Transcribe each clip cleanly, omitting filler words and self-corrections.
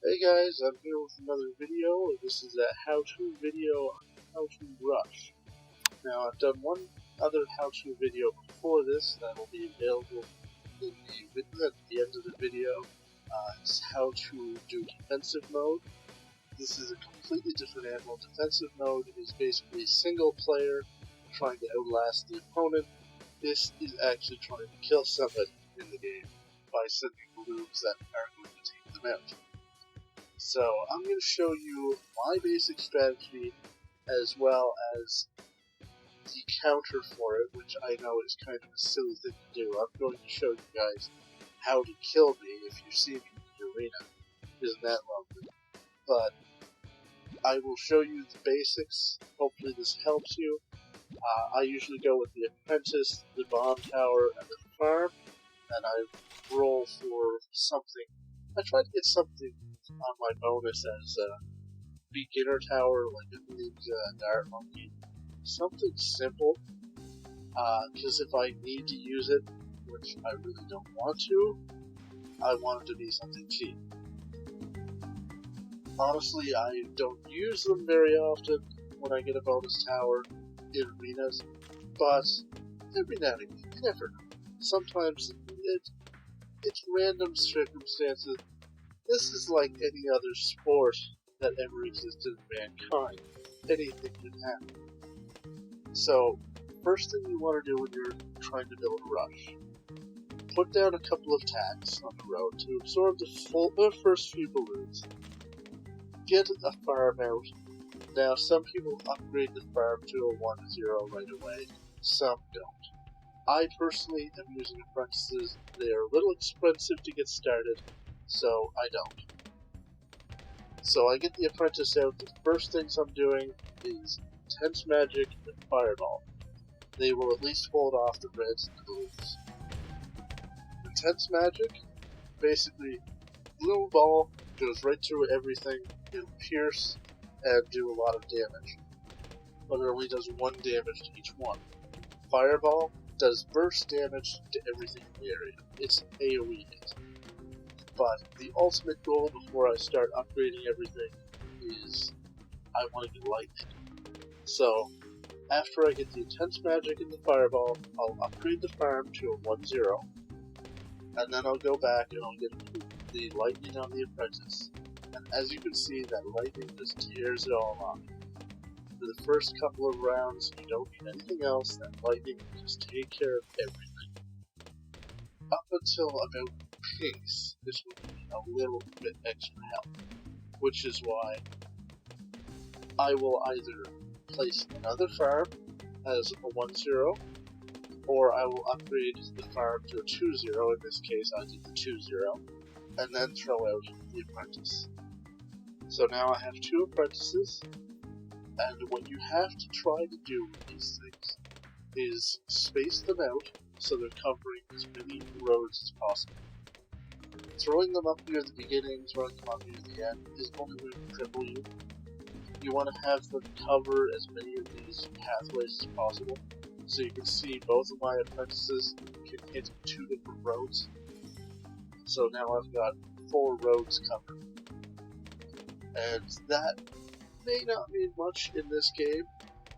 Hey guys, I'm here with another video. This is a how-to video on how to rush. Now, I've done one other how-to video before this that will be available in at the end of the video. It's how to do defensive mode. This is a completely different animal. Defensive mode is basically single player trying to outlast the opponent. This is actually trying to kill somebody in the game by sending balloons that are going to take them out. So I'm going to show you my basic strategy as well as the counter for it, which I know is kind of a silly thing to do. I'm going to show you guys how to kill me if you see me in the arena. Isn't that lovely? But I will show you the basics. Hopefully this helps you. I usually go with the apprentice, the bomb tower, and the farm, and I roll for something. I try to get something on my bonus as a beginner tower, like a ninja, dart monkey, something simple, because if I need to use it, which I really don't want to, I want it to be something cheap. Honestly, I don't use them very often when I get a bonus tower in arenas, but every now and again, you never know. Sometimes it's random circumstances. This is like any other sport that ever existed in mankind. Anything can happen. So, first thing you want to do when you're trying to build a rush, put down a couple of tacks on the road to absorb the first few balloons. Get a farm out. Now, some people upgrade the farm to a 1-0 right away. Some don't. I personally am using apprentices. They are a little expensive to get started, so I don't. So I get the apprentice out. The first things I'm doing is Intense Magic and Fireball. They will at least hold off the reds and the blues. Intense Magic, basically, blue ball goes right through everything. It'll pierce and do a lot of damage, but it only does 1 damage to each one. Fireball does burst damage to everything in the area. It's AoE hit. But the ultimate goal before I start upgrading everything is I want to get lightning. So after I get the Intense Magic and the Fireball, I'll upgrade the farm to a 1-0, and then I'll go back and I'll get the lightning on the apprentice. And as you can see, that lightning just tears it all off. For the first couple of rounds, you don't need anything else. That lightning will just take care of everything. Up until about pinks, this will need a little bit extra help. Which is why I will either place another farm as a 1-0, or I will upgrade the farm to a 2-0. In this case, I did the 2-0, and then throw out the apprentice. So now I have 2 apprentices, and what you have to try to do with these things is space them out so they're covering as many roads as possible. Throwing them up near the beginning, throwing them up near the end is only going to cripple you. You want to have them cover as many of these pathways as possible, so you can see both of my apprentices can hit 2 different roads. So now I've got 4 roads covered. And that may not mean much in this game,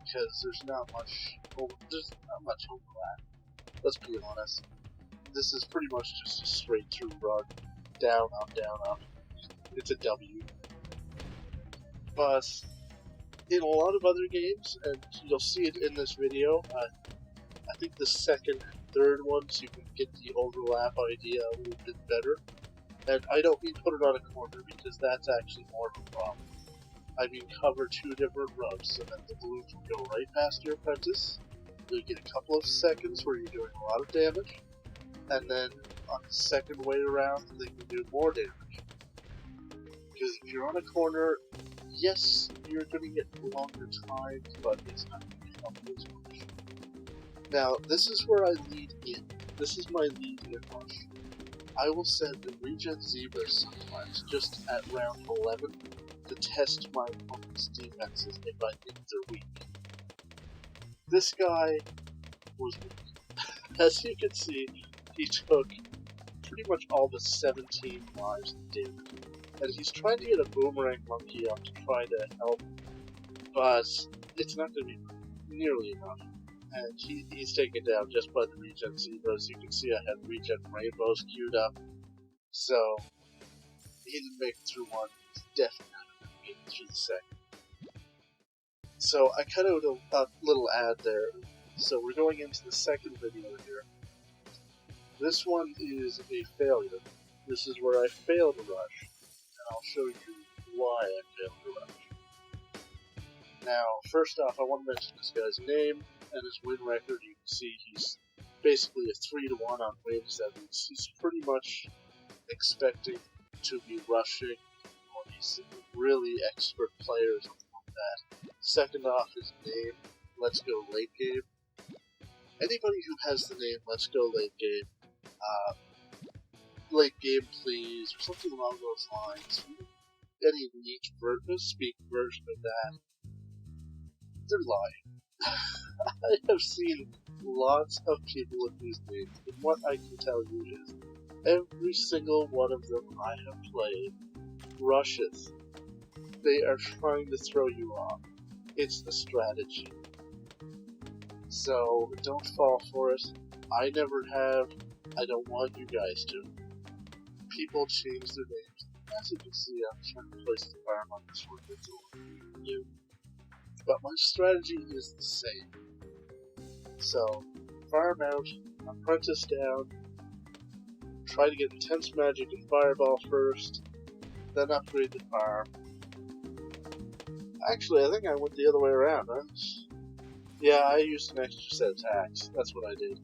because there's not much overlap. Let's be honest. This is pretty much just a straight through run. Down, up. It's a W. But in a lot of other games, and you'll see it in this video, I think the second and third ones you can get the overlap idea a little bit better. And I don't mean put it on a corner, because that's actually more of a problem. I mean cover 2 different roads, so that the balloons will go right past your apprentice. You'll get a couple of seconds where you're doing a lot of damage, and then on the second way around, they can do more damage. Because if you're on a corner, yes, you're going to get longer times, but it's not going to help as much. Now, this is where I lead in. This is my lead in rush. I will send the regen zebras sometimes just at round 11 to test my opponent's defenses if I think they're weak. This guy was weak. As you can see, he took pretty much all the 17 lives and damage. And he's trying to get a boomerang monkey up to try to help, but it's not going to be nearly enough. And he's taken down just by the regen zebras. You can see I had regen rainbows queued up. So, he didn't make it through one. He's definitely not going to make it through the second. So, I cut out a little ad there. So, we're going into the second video here. This one is a failure. This is where I failed to rush. And I'll show you why I failed to rush. Now, first off, I want to mention this guy's name and his win record. You can see he's basically a 3-to-1 on wins. That means he's pretty much expecting to be rushing, or he's a really expert player or something like that. Second off, his name, Let's Go Late Game. Anybody who has the name Let's Go Late Game, late game please, or something along those lines, any neat speak version of that, they're lying. I have seen lots of people with these names, and what I can tell you is, every single one of them I have played rushes. They are trying to throw you off. It's the strategy. So, don't fall for it. I never have. I don't want you guys to. People change their names. As you can see, I'm trying to place the farm on this one. It's a little new. But my strategy is the same. So, farm out, apprentice down, try to get intense magic and fireball first, then upgrade the farm. Actually, I think I went the other way around. Yeah, I used an extra set of attacks. That's what I did.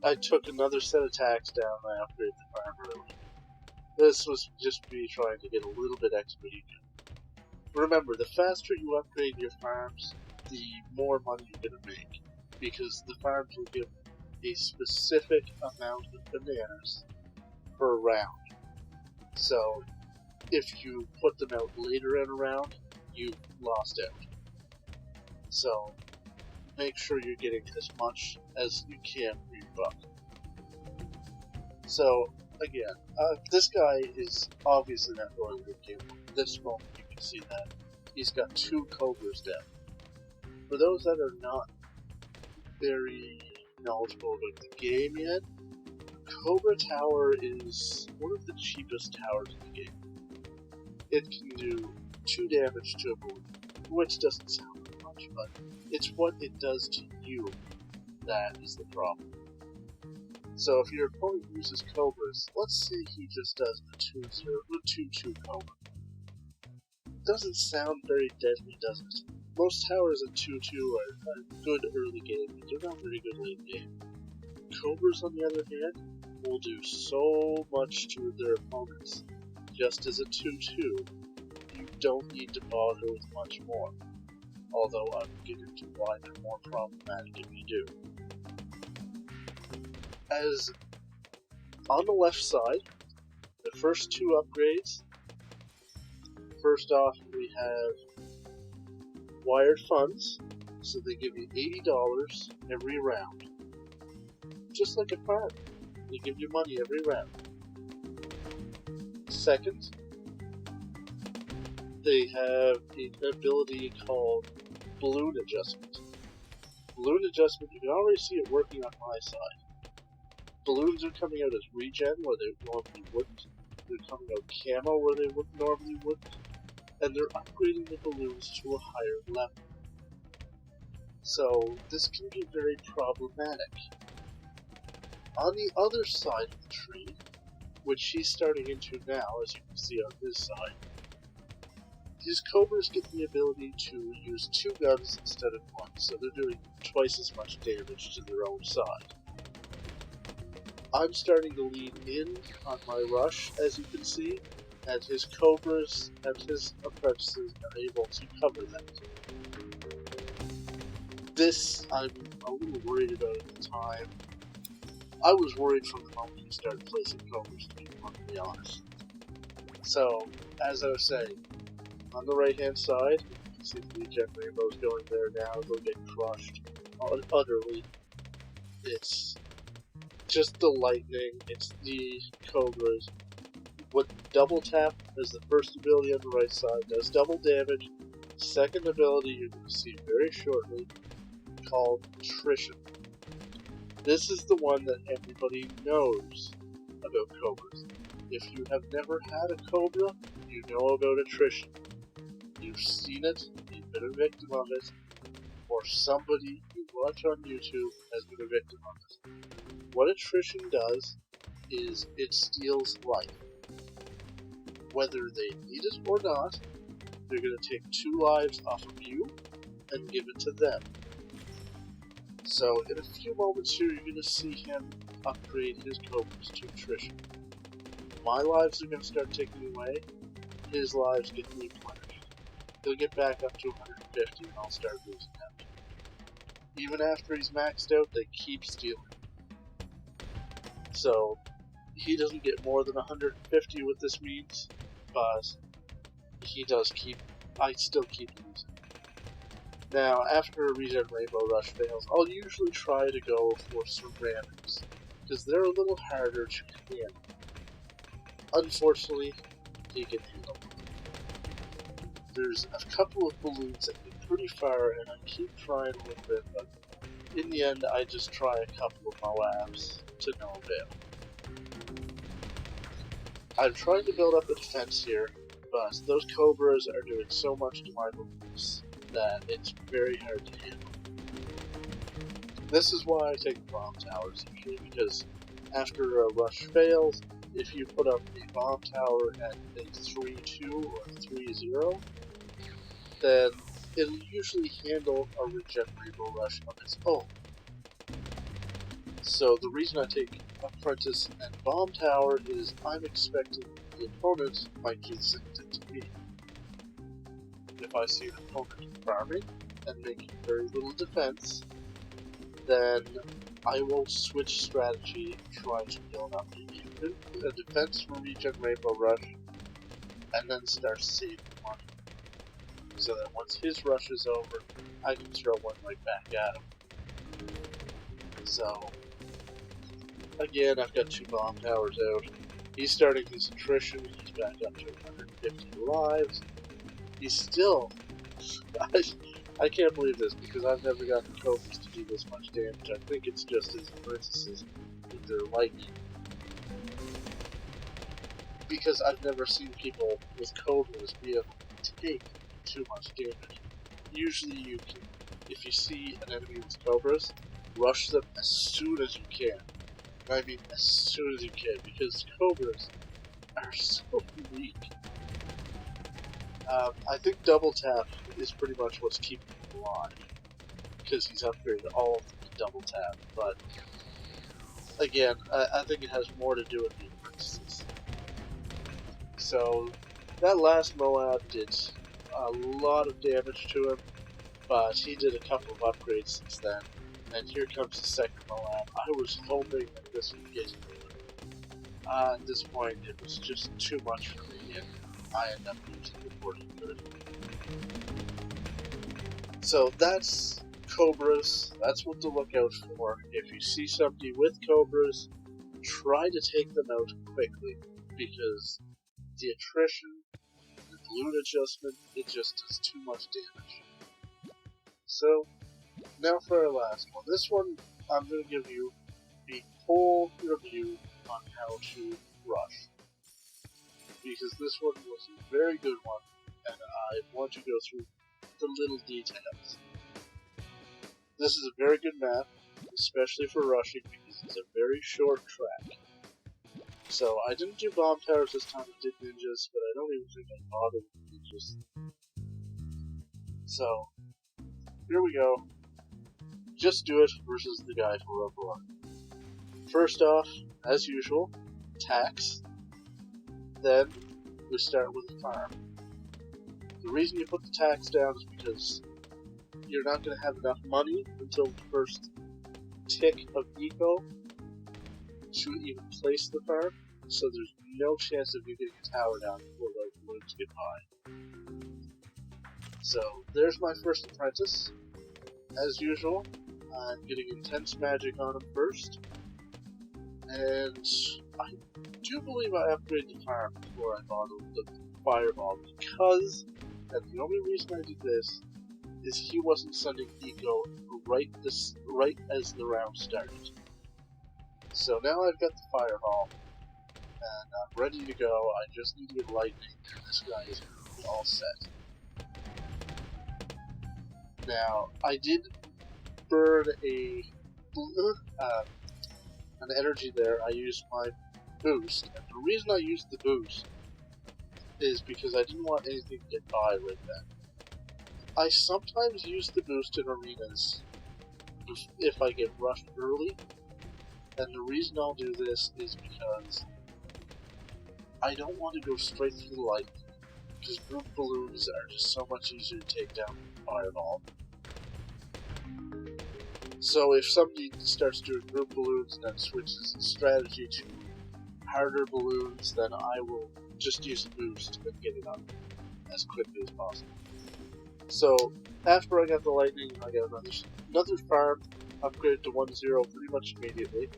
I took another set of attacks down and I upgraded the farm early. This was just me trying to get a little bit extra. Remember, the faster you upgrade your farms, the more money you're going to make. Because the farms will give a specific amount of bananas per round. So, if you put them out later in a round, you've lost out. So, make sure you're getting as much as you can for your buck. So, again, this guy is obviously not going to game. At this moment, you can see that. He's got 2 Cobras down. For those that are not very knowledgeable about the game yet, Cobra Tower is one of the cheapest towers in the game. It can do 2 damage to a balloon, which doesn't sound like much, but it's what it does to you that is the problem. So if your opponent uses Cobras, let's say he just does a 2-2 Cobra. Doesn't sound very deadly, does it? Most towers at 2-2 are a good early game, but they're not very good late game. Cobras, on the other hand, will do so much to their opponents. Just as a 2-2, you don't need to bother with much more. Although I will get into why they're more problematic if you do. As on the left side, the first 2 upgrades. First off, we have wired funds, so they give you $80 every round. Just like a farm, they give you money every round. Second, they have an ability called Balloon Adjustment. Balloon Adjustment, you can already see it working on my side. Balloons are coming out as regen where they normally wouldn't. They're coming out camo where they normally wouldn't. And they're upgrading the balloons to a higher level. So, this can be very problematic. On the other side of the tree, which he's starting into now, as you can see on his side, his Cobras get the ability to use 2 guns instead of 1, so they're doing twice as much damage to their own side. I'm starting to lean in on my rush, as you can see, and his Cobras and his apprentices are able to cover that. This, I'm a little worried about at the time. I was worried from the moment he started placing Cobras, to be perfectly honest. So, as I was saying, on the right hand side, you can see the regen rainbows going there now, they'll get crushed utterly. It's just the lightning, it's the cobras. What double tap is the first ability on the right side, does double damage. Second ability you're going to see very shortly, called attrition. This is the one that everybody knows about cobras. If you have never had a cobra, you know about attrition. You've seen it, you've been a victim of it, or somebody you watch on YouTube has been a victim of it. What attrition does is it steals life. Whether they need it or not, they're going to take 2 lives off of you and give it to them. So in a few moments here, you're going to see him upgrade his cobras to attrition. My lives are going to start ticking away, his lives get replenished. He'll get back up to 150 and I'll start losing them. Even after he's maxed out, they keep stealing. So he doesn't get more than 150 with this means, but I still keep losing. Now, after a regen Rainbow Rush fails, I'll usually try to go for ceramics, because they're a little harder to handle. Unfortunately, he can handle them. There's a couple of balloons that get pretty far, and I keep trying a little bit, but in the end, I just try a couple of Moabs to no avail. I'm trying to build up a defense here, but those Cobras are doing so much to my balloons that it's very hard to handle. This is why I take bomb towers usually, because after a rush fails, if you put up a bomb tower at a 3-2 or 3-0, then it'll usually handle a regen Rainbow Rush on its own. So the reason I take Apprentice and Bomb Tower is I'm expecting the opponent might do the same thing to me. If I see an opponent farming and making very little defense, then I will switch strategy and try to build up a defense for regen Rainbow Rush, and then start saving money. So that once his rush is over, I can throw one right back at him. So, again, I've got 2 bomb towers out. He's starting his attrition, he's back up to 150 lives. He's still... I can't believe this, because I've never gotten Cobras to do this much damage. I think it's just his apprentices with their lightning. Because I've never seen people with Cobras be able to take too much damage. Usually you can, if you see an enemy with Cobras, rush them as soon as you can. I mean as soon as you can, because Cobras are so weak. I think double tap is pretty much what's keeping him alive, because he's upgraded all of the double tap, but again, I think it has more to do with the apprentices. So, that last Moab did a lot of damage to him, but he did a couple of upgrades since then, and here comes the second Moab. I was hoping that this would get him. At this point, it was just too much for me, and I ended up using the 40 good. So that's Cobras, that's what to look out for. If you see somebody with Cobras, try to take them out quickly, because the attrition, the balloon adjustment, it just does too much damage. So, now for our last one. This one, I'm going to give you a whole review on how to rush, because this one was a very good one, and I want to go through the little details. This is a very good map, especially for rushing, because it's a very short track. So I didn't do bomb towers this time, I did ninjas, but I don't even think I bothered with ninjas. So, here we go. Just do it versus the guy for Robo. First off, as usual, tax. Then, we start with a farm. The reason you put the tax down is because you're not going to have enough money until the first tick of eco to even place the farm, so there's no chance of you getting a tower down before those balloons get by. So, there's my first apprentice. As usual, I'm getting intense magic on him first. And I do believe I upgraded the farm before I bought the fireball, because, and the only reason I did this is he wasn't sending eco right as the round started. So now I've got the fireball, and I'm ready to go. I just need to get lightning, and this guy is all set. Now, I did burn an energy there. I used my boost, and the reason I used the boost is because I didn't want anything to get by right then. I sometimes use the boost in arenas if I get rushed early, and the reason I'll do this is because I don't want to go straight through the lightning, because group balloons are just so much easier to take down than fireball. So if somebody starts doing group balloons and then switches the strategy to harder balloons, then I will just use a boost and get it up as quickly as possible. So after I got the lightning, I got another farm upgraded to 1-0 pretty much immediately.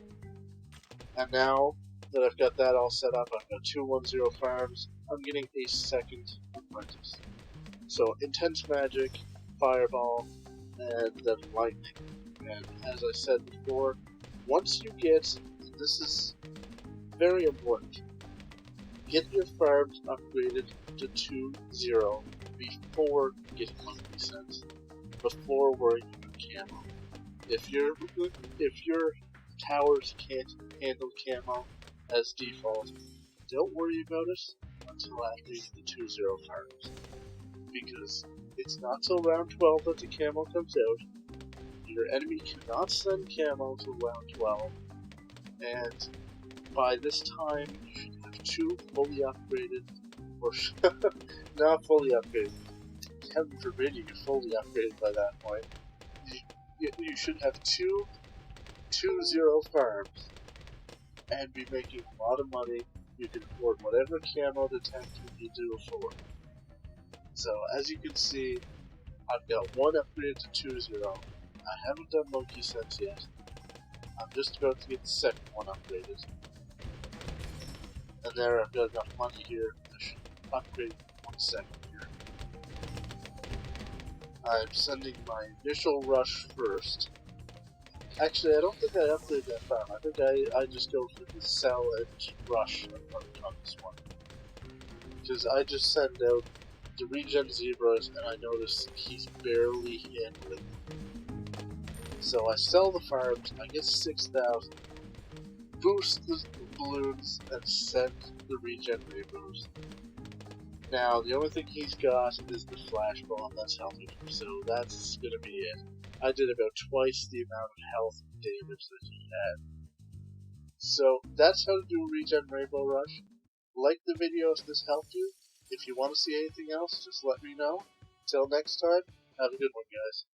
And now that I've got that all set up, I've got 2 1-0 farms, I'm getting a second apprentice. So intense magic, fireball, and then lightning. And as I said before, once you get, this is very important, get your farms upgraded to 2-0 before getting monthly cents, before worrying about camo. If your towers can't handle camo as default, don't worry about it until after the 2-0 farms, because it's not till round 12 that the camo comes out. Your enemy cannot send camo to round 12, and by this time you should have 2 fully upgraded, or not fully upgraded, heaven forbid you get fully upgraded by that point. You should have 2 2-0 farms, and be making a lot of money. You can afford whatever camo the tank can be to afford. So as you can see, I've got 1 upgraded to 2-0. I haven't done monkey sense yet. I'm just about to get the second one upgraded. And there, I've got enough money here. I should upgrade 1 second here. I'm sending my initial rush first. Actually, I don't think I upgrade that farm. I think I just go for the sell and rush on this one. Because I just send out the regen zebras, and I notice he's barely handling them. So I sell the farms, I get 6,000, boost the balloons, and send the regen rainbows. Now, the only thing he's got is the flash bomb that's helping him, so that's gonna be it. I did about twice the amount of health and damage that he had. So that's how to do Regen Rainbow Rush. Like the video if this helped you. If you want to see anything else, just let me know. Till next time, have a good one, guys.